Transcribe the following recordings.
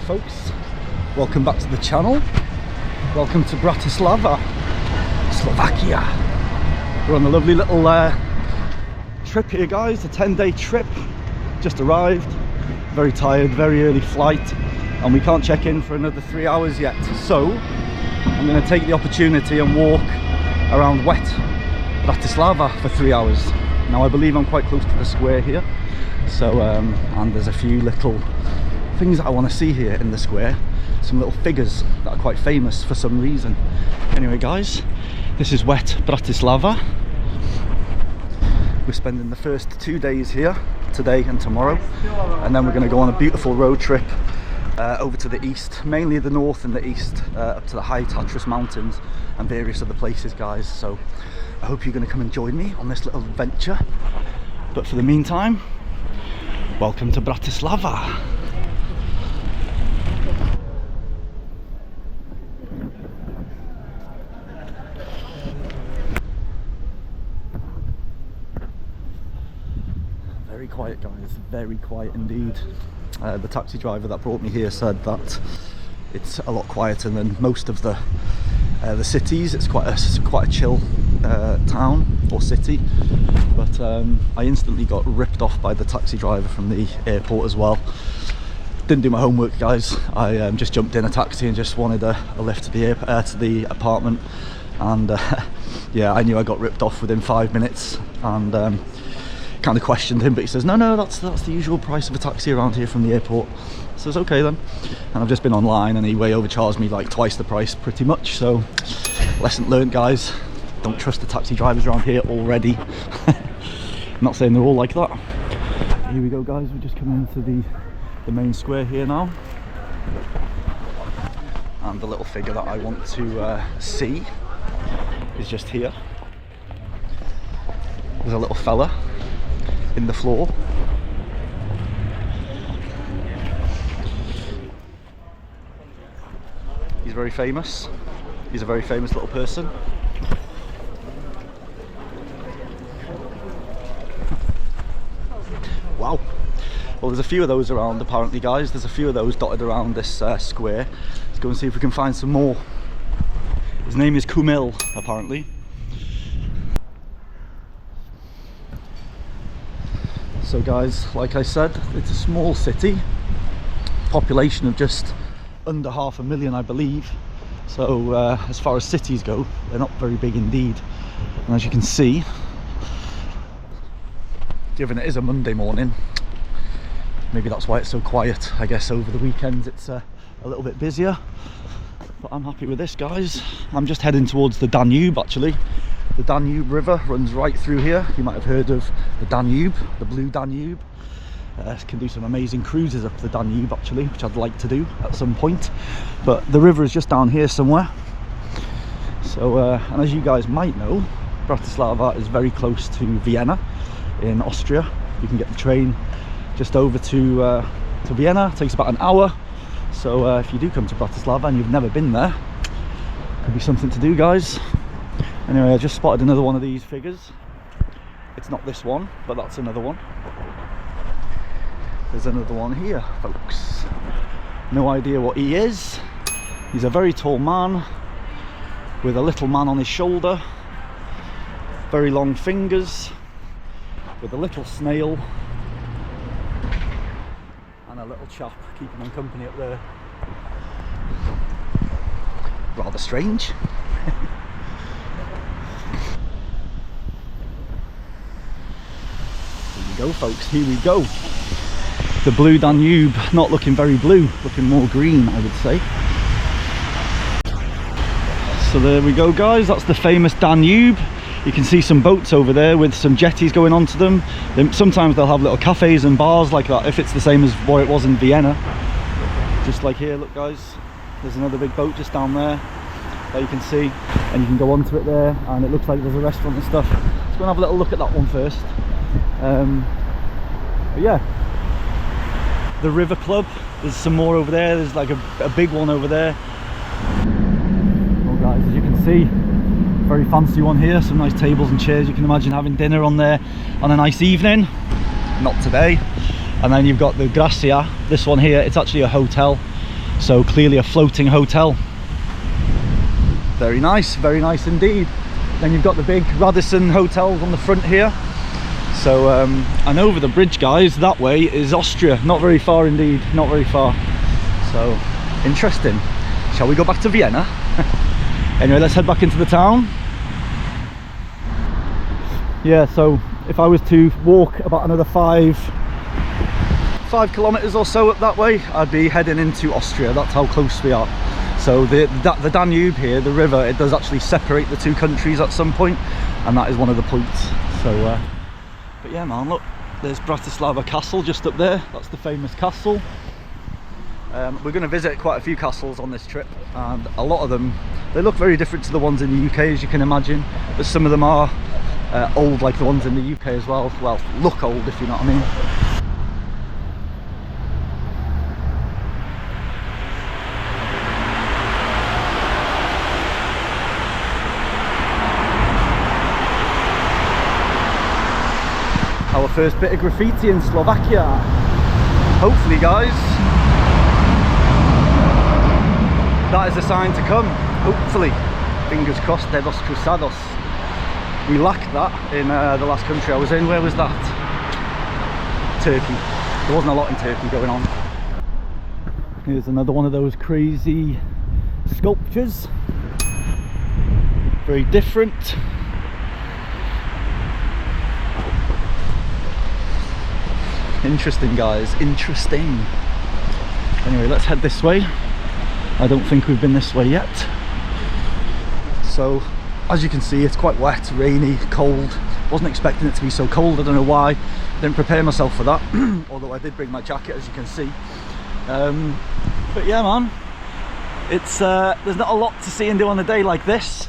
folks, welcome back to the channel. Welcome to Bratislava, Slovakia. We're on a lovely little trip here, guys, a 10-day trip. Just arrived, very tired, very early flight, and we can't check in for another 3 hours yet. So I'm going to take the opportunity and walk around wet Bratislava for 3 hours. Now I believe I'm quite close to the square here, so and there's a few little things that I want to see here in the square, some little figures that are quite famous for some reason. Anyway guys, this is wet Bratislava. We're spending the first 2 days here, today and tomorrow, and then we're going to go on a beautiful road trip over to the east, mainly the north and the east, up to the high Tatras mountains and various other places, guys. So I hope you're going to come and join me on this little adventure, but for the meantime, welcome to Bratislava. Very quiet, guys, very quiet indeed. The taxi driver that brought me here said that it's a lot quieter than most of the cities. It's quite a chill town or city, but I instantly got ripped off by the taxi driver from the airport as well. Didn't do my homework, guys. I just jumped in a taxi and just wanted a lift to the apartment, and yeah, I knew I got ripped off within 5 minutes, and kind of questioned him, but he says no, that's the usual price of a taxi around here from the airport. So it's okay then, and I've just been online and he way overcharged me like twice the price pretty much. So lesson learned, guys, don't trust the taxi drivers around here already. I'm not saying they're all like that. Here we go, guys, we're just coming into the main square here now, and the little figure that I want to see is just here. There's a little fella in the floor. He's very famous. He's a very famous little person. Wow. Well, there's a few of those around apparently, guys. There's a few of those dotted around this square. Let's go and see if we can find some more. His name is Kumil, apparently. So guys, like I said, it's a small city, population of just under 500,000, I believe. So as far as cities go, they're not very big indeed. And as you can see, given it is a Monday morning, maybe that's why it's so quiet. I guess over the weekends it's a little bit busier, but I'm happy with this, guys. I'm just heading towards the Danube, actually. The Danube river runs right through here. You might have heard of the Danube, the blue Danube. Can do some amazing cruises up the Danube, actually, which I'd like to do at some point. But the river is just down here somewhere. So, and as you guys might know, Bratislava is very close to Vienna in Austria. You can get the train just over to Vienna. It takes about an hour. So if you do come to Bratislava and you've never been there, could be something to do, guys. Anyway, I just spotted another one of these figures. It's not this one, but that's another one. There's another one here, folks. No idea what he is. He's a very tall man with a little man on his shoulder. Very long fingers, with a little snail and a little chap keeping him company up there. Rather strange. Here we go, folks, here we go. The blue Danube, not looking very blue, looking more green, I would say. So there we go, guys, that's the famous Danube. You can see some boats over there with some jetties going onto them. Sometimes they'll have little cafes and bars like that, if it's the same as what it was in Vienna. Just like here, look guys, there's another big boat just down there that you can see, and you can go onto it there, and it looks like there's a restaurant and stuff. Let's go and have a little look at that one first. But yeah, the river club, there's some more over there. There's like a big one over there. Well guys, as you can see, very fancy one here, some nice tables and chairs. You can imagine having dinner on there on a nice evening. Not today. And then you've got the Gracia, this one here, it's actually a hotel. So clearly a floating hotel. Very nice indeed. Then you've got the big Radisson hotels on the front here. So and over the bridge, guys, that way is Austria. Not very far indeed, not very far. So interesting. Shall we go back to Vienna? Anyway, let's head back into the town. Yeah, so if I was to walk about another 5 kilometers or so up that way, I'd be heading into Austria. That's how close we are. So the Danube here, the river, it does actually separate the two countries at some point, and that is one of the points. So but yeah, man, look, there's Bratislava castle just up there. That's the famous castle. We're going to visit quite a few castles on this trip, and a lot of them, they look very different to the ones in the UK, as you can imagine, but some of them are old, like the ones in the UK as well. Well, look old, if you know what I mean. Our first bit of graffiti in Slovakia. Hopefully, guys, that is a sign to come. Hopefully, fingers crossed, dedos cruzados. We lacked that in the last country I was in. Where was that? Turkey. There wasn't a lot in Turkey going on. Here's another one of those crazy sculptures. Very different. Interesting, guys, interesting. Anyway, let's head this way. I don't think we've been this way yet. So, as you can see, it's quite wet, rainy, cold. Wasn't expecting it to be so cold, I don't know why. Didn't prepare myself for that, although I did bring my jacket, as you can see. But yeah, man, it's there's not a lot to see and do on a day like this.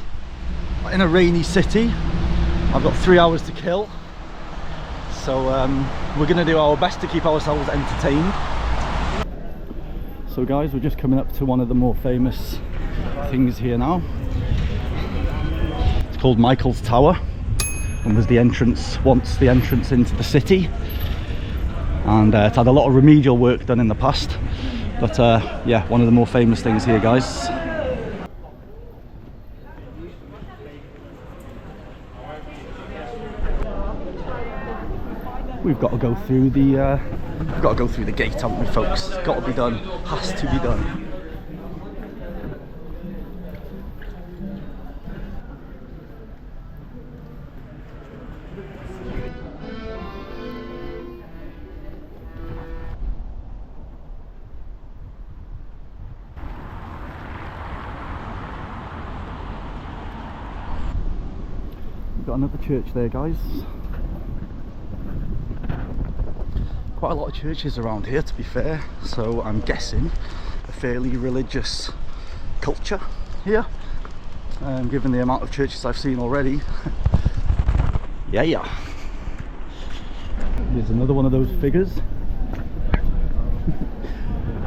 In a rainy city, I've got 3 hours to kill. So we're going to do our best to keep ourselves entertained. So guys, we're just coming up to one of the more famous things here now. It's called Michael's Tower, and was the entrance, once the entrance into the city. And it's had a lot of remedial work done in the past. But yeah, one of the more famous things here, guys. We've got to go through the gate, haven't we, folks? It's got to be done. Has to be done. We've got another church there, guys. Quite a lot of churches around here, to be fair, so I'm guessing a fairly religious culture here, given the amount of churches I've seen already. Yeah. Here's another one of those figures.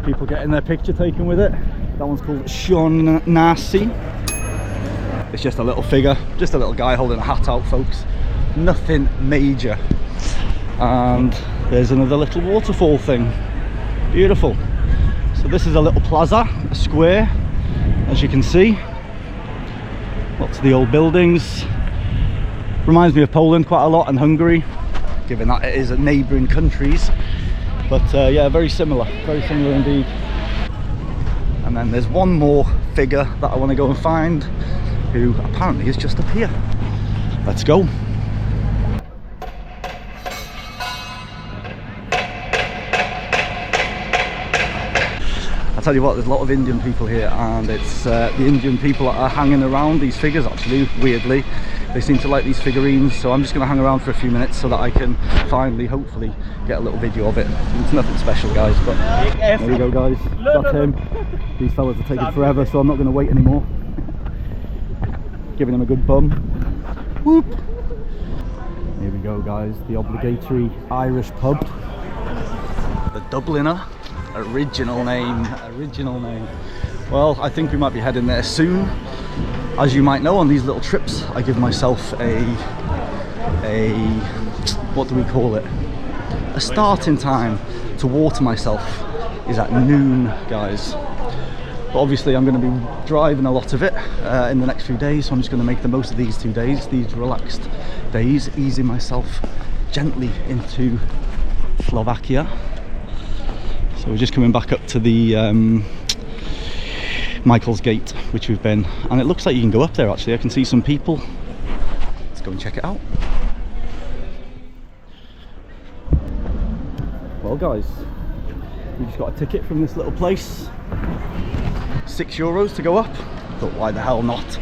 People getting their picture taken with it. That one's called Sean Nasi. It's just a little figure, just a little guy holding a hat out, folks. Nothing major. And there's another little waterfall thing. Beautiful. So this is a little plaza, a square, as you can see. Lots of the old buildings. Reminds me of Poland quite a lot, and Hungary, given that it is a neighbouring countries. But yeah, very similar indeed. And then there's one more figure that I want to go and find, who apparently is just up here. Let's go. Tell you what, there's a lot of Indian people here, and it's the Indian people that are hanging around these figures. Actually, weirdly, they seem to like these figurines, so I'm just going to hang around for a few minutes so that I can finally, hopefully, get a little video of it. It's nothing special, guys, but there we go, guys. That's him. These fellas are taking forever, so I'm not going to wait anymore. Giving him a good bum. Whoop. Here we go, guys, the obligatory Irish pub, the Dubliner. Original name. Well, I think we might be heading there soon. As you might know, on these little trips I give myself a what do we call it, a starting time to water myself is at noon, guys. But obviously I'm going to be driving a lot of it in the next few days, so I'm just going to make the most of these 2 days, these relaxed days, easing myself gently into Slovakia. So we're just coming back up to the Michael's Gate, which we've been, and it looks like you can go up there actually. I can see some people. Let's go and check it out. Well guys, we just got a ticket from this little place, €6 to go up. But why the hell not?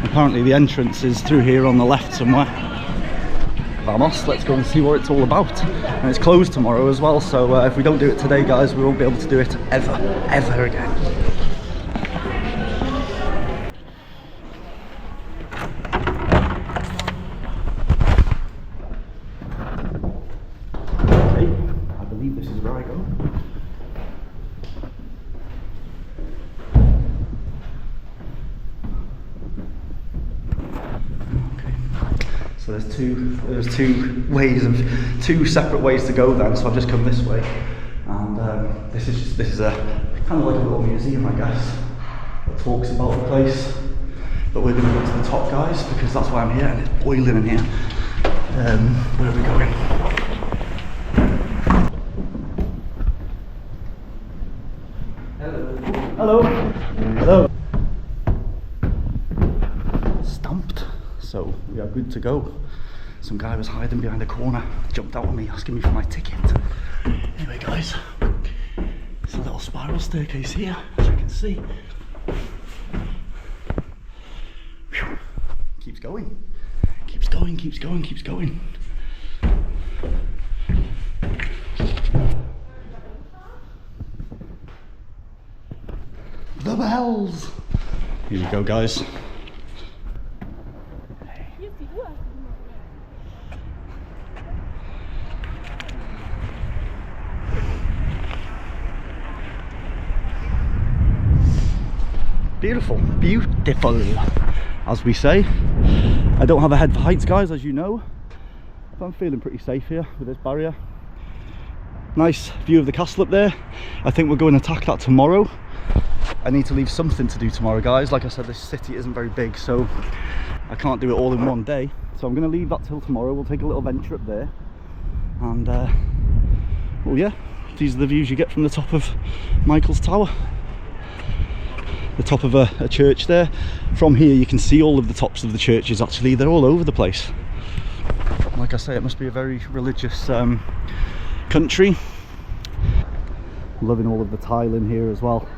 Apparently the entrance is through here on the left somewhere. Vamos, let's go and see what it's all about. And it's closed tomorrow as well, so if we don't do it today guys, we won't be able to do it ever again. So there's two separate ways to go then, so I've just come this way, and this is a kind of like a little museum, I guess, that talks about the place. But we're going to go to the top guys, because that's why I'm here, and it's boiling in here. Where are we going? Hello. Hello. Stumped. So we are good to go. Some guy was hiding behind a corner, jumped out on me asking me for my ticket. Anyway guys, it's a little spiral staircase here, as you can see. Whew. Keeps going, keeps going, keeps going, keeps going. The bells! Here we go guys. Beautiful, beautiful, as we say. I don't have a head for heights guys, as you know, but I'm feeling pretty safe here with this barrier. Nice view of the castle up there. I think we'll go and attack that tomorrow. I need to leave something to do tomorrow guys. Like I said, this city isn't very big, so I can't do it all in one day. So I'm going to leave that till tomorrow. We'll take a little venture up there, and well yeah, these are the views you get from the top of Michael's Tower. The top of a church there. From here you can see all of the tops of the churches. Actually, they're all over the place. Like I say, it must be a very religious country. Loving all of the tile in here as well,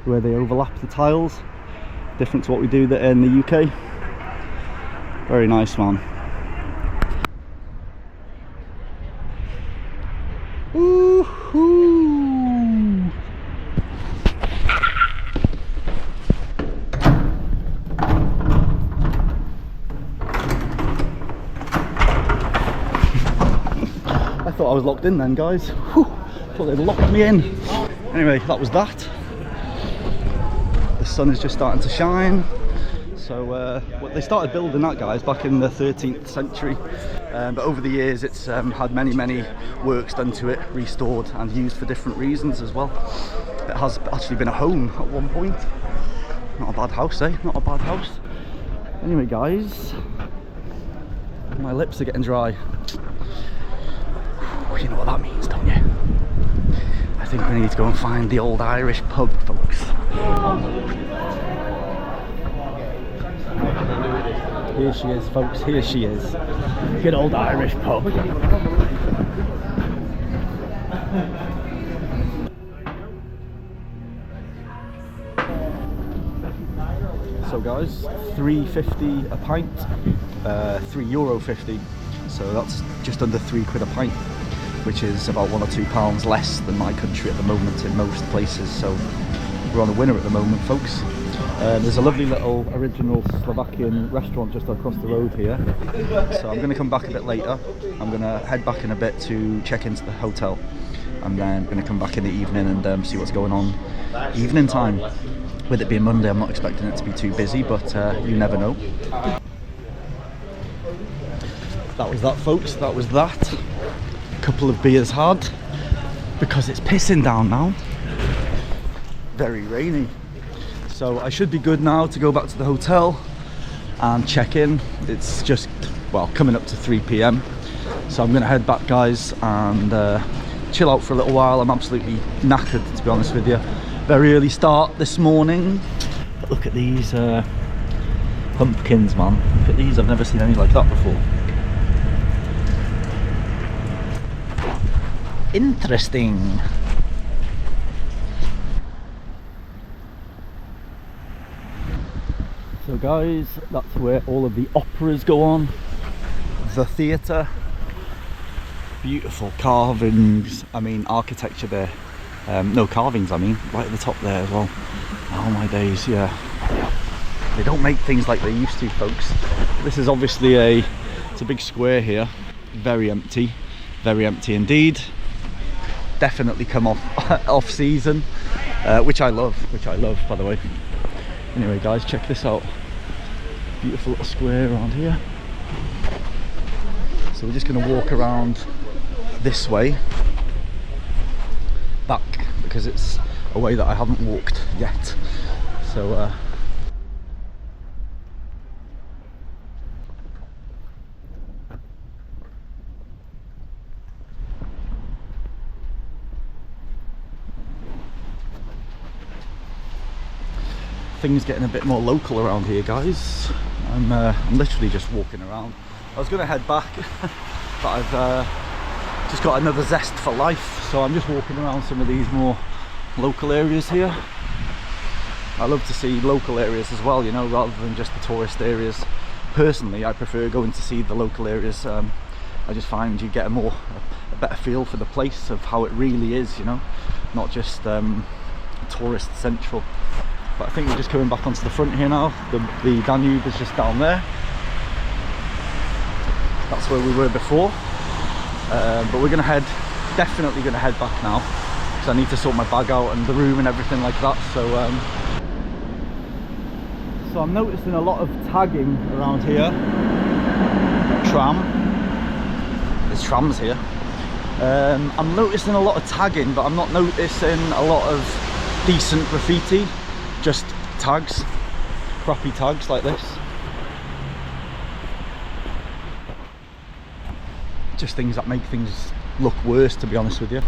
where they overlap the tiles, different to what we do in the UK. Very nice, man. Woohoo! I thought I was locked in then, guys. Whew, thought they'd locked me in. Anyway, that was that. The sun is just starting to shine. So they started building that, guys, back in the 13th century. But over the years it's had many works done to it, restored and used for different reasons as well. It has actually been a home at one point. Not a bad house, eh? Not a bad house. Anyway, guys, my lips are getting dry. You know what that means, don't you? I think we need to go and find the old Irish pub, folks. Here she is, folks, here she is. Good old Irish pub. So guys, £3.50 a pint, €3.50, so that's just under £3 a pint, which is about £1 or £2 less than my country at the moment in most places. So we're on a winner at the moment, folks. There's a lovely little original Slovakian restaurant just across the road here, so I'm going to come back a bit later. I'm going to head back in a bit to check into the hotel, and then I'm going to come back in the evening and see what's going on evening time. With it being Monday, I'm not expecting it to be too busy, but you never know. That was that, folks, that was that. A couple of beers had, because it's pissing down now. Very rainy. So I should be good now to go back to the hotel and check in. It's just, well, coming up to 3 p.m. So I'm gonna head back, guys, and chill out for a little while. I'm absolutely knackered, to be honest with you. Very early start this morning. But look at these pumpkins, man. Look at these, I've never seen any like that before. Interesting. So guys, that's where all of the operas go on. The theatre. Beautiful carvings, I mean architecture there. No, carvings, I mean, right at the top there as well. Oh my days, yeah. They don't make things like they used to, folks. This is obviously it's a big square here. Very empty indeed. Definitely come off season, which I love, by the way. Anyway guys, check this out. Beautiful little square around here. So we're just going to walk around this way back, because it's a way that I haven't walked yet. So things getting a bit more local around here, guys. I'm literally just walking around. I was going to head back but I've just got another zest for life, so I'm just walking around some of these more local areas here. I love to see local areas as well, you know, rather than just the tourist areas. Personally, I prefer going to see the local areas. I just find you get a better feel for the place, of how it really is, you know, not just tourist central. But I think we're just coming back onto the front here now. The Danube is just down there. That's where we were before. But we're definitely gonna head back now, because I need to sort my bag out and the room and everything like that. So I'm noticing a lot of tagging around here. There's trams here. I'm noticing a lot of tagging, but I'm not noticing a lot of decent graffiti. Just tags, crappy tags like this. Just things that make things look worse, to be honest with you.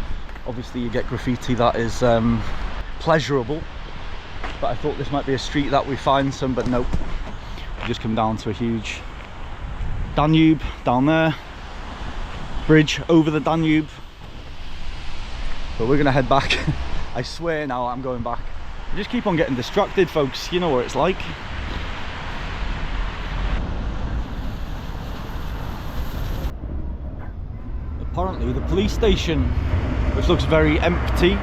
Obviously you get graffiti that is pleasurable, but I thought this might be a street that we find some, but nope. We just come down to a huge Danube down there, bridge over the Danube. But we're gonna head back. I swear now I'm going back. You just keep on getting distracted, folks, you know what it's like. Apparently the police station, which looks very empty.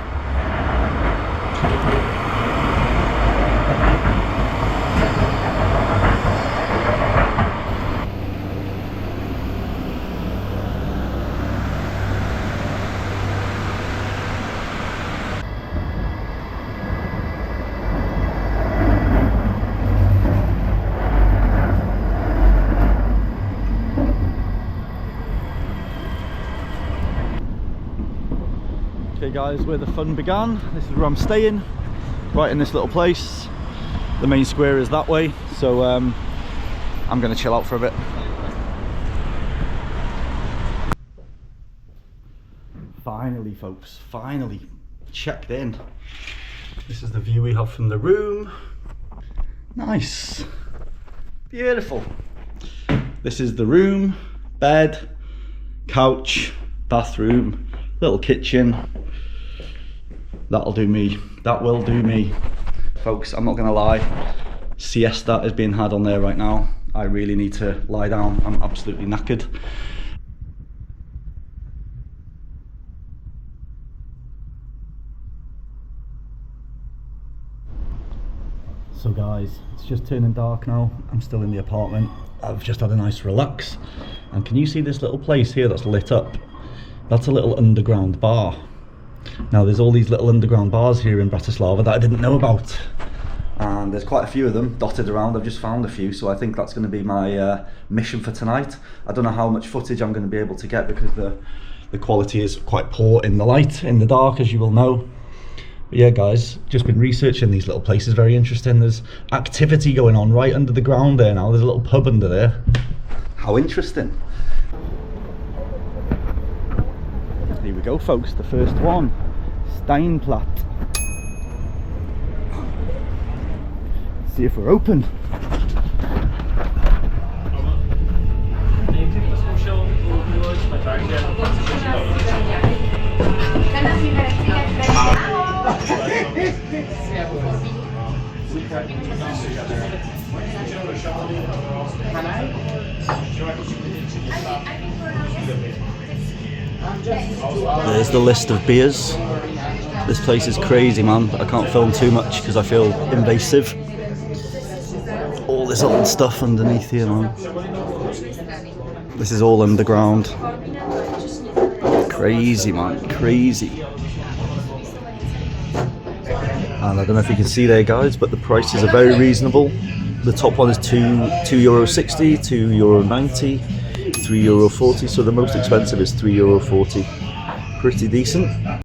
Okay guys, where the fun began. This is where I'm staying, right in this little place. The main square is that way, so I'm gonna chill out for a bit. Finally folks, finally checked in. This is the view we have from the room. Nice, beautiful. This is the room, bed, couch, bathroom, little kitchen. That'll do me, that will do me. Folks, I'm not gonna lie, siesta is being had on there right now. I really need to lie down, I'm absolutely knackered. So guys, it's just turning dark now. I'm still in the apartment. I've just had a nice relax. And can you see this little place here that's lit up? That's a little underground bar. Now there's all these little underground bars here in Bratislava that I didn't know about. And there's quite a few of them dotted around. I've just found a few, so I think that's going to be my mission for tonight. I don't know how much footage I'm going to be able to get, because the quality is quite poor in the light, in the dark, as you will know. But yeah guys, just been researching these little places, very interesting. There's activity going on right under the ground there now. There's a little pub under there. How interesting. Here we go folks, the first one. Steinplatt. See if we're open. There's the list of beers. This place is crazy, man. I can't film too much because I feel invasive. All this old stuff underneath here, man. This is all underground. Crazy, man, crazy. And I don't know if you can see there guys, but the prices are very reasonable. The top one is €2.60, €2.90, €3.40, so the most expensive is €3.40. Pretty decent.